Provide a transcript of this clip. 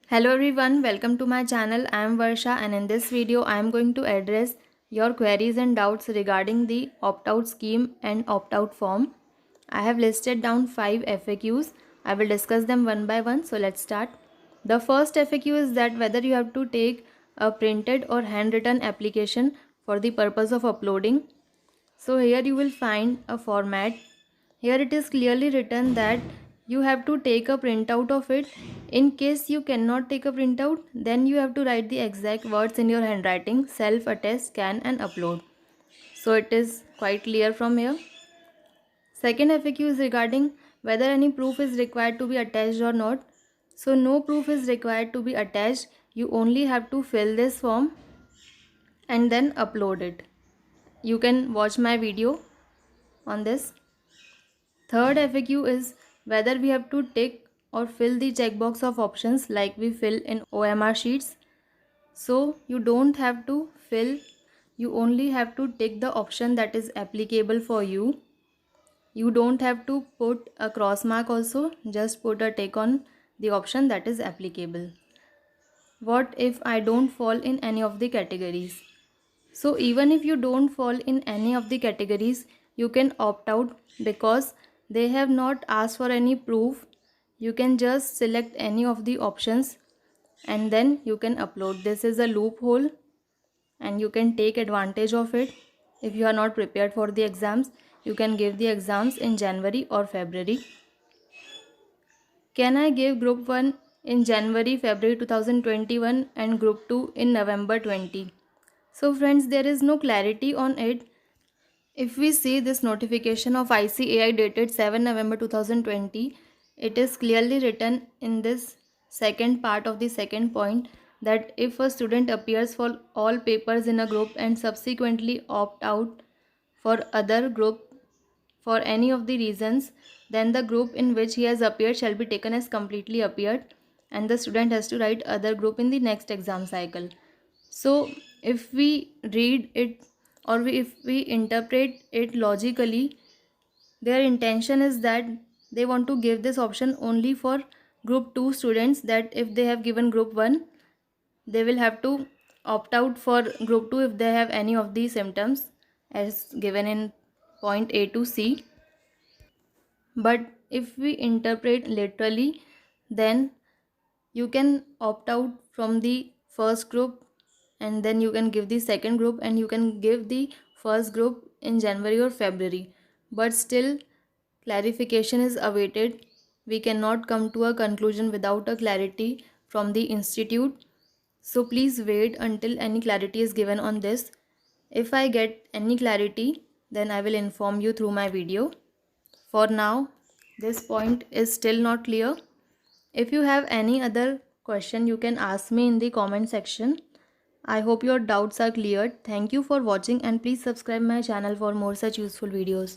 Hello everyone, welcome to my channel. I am Varsha and in this video I am going to address your queries and doubts regarding the opt-out scheme and opt-out form. I have listed down 5 FAQs. I will discuss them one by one. So let's start. The first FAQ is that whether you have to take a printed or handwritten application for the purpose of uploading. So here you will find a format. Here it is clearly written that you have to take a printout of it. In case you cannot take a printout, then you have to write the exact words in your handwriting, self-attest, scan and upload. So it is quite clear from here. Second FAQ is regarding whether any proof is required to be attached or not. So no proof is required to be attached. You only have to fill this form and then upload it. You can watch my video on this. Third FAQ is whether we have to tick or fill the checkbox of options like we fill in OMR sheets. So you don't have to fill, you only have to tick the option that is applicable for you. You don't have to put a cross mark also, just put a tick on the option that is applicable. What if I don't fall in any of the categories? So even if you don't fall in any of the categories, you can opt out because they have not asked for any proof. You can just select any of the options and then you can upload. This is a loophole and you can take advantage of it. If you are not prepared for the exams, you can give the exams in January or February. Can I give group 1 in January, February 2021 and group 2 in November 20? So friends, there is no clarity on it. If we see this notification of ICAI dated 7 November 2020, it is clearly written in this second part of the second point that if a student appears for all papers in a group and subsequently opt out for other group for any of the reasons, then the group in which he has appeared shall be taken as completely appeared and the student has to write other group in the next exam cycle. So if we read it or if we interpret it logically, their intention is that they want to give this option only for group 2 students, that if they have given group 1, they will have to opt out for group 2 if they have any of these symptoms as given in point A to C. But if we interpret literally, then you can opt out from the first group and then you can give the second group and you can give the first group in January or February. But still clarification is awaited. We cannot come to a conclusion without a clarity from the institute. So please wait until any clarity is given on this. If I get any clarity, then I will inform you through my video. For now, this point is still not clear. If you have any other question, you can ask me in the comment section. I hope your doubts are cleared. Thank you for watching and please subscribe my channel for more such useful videos.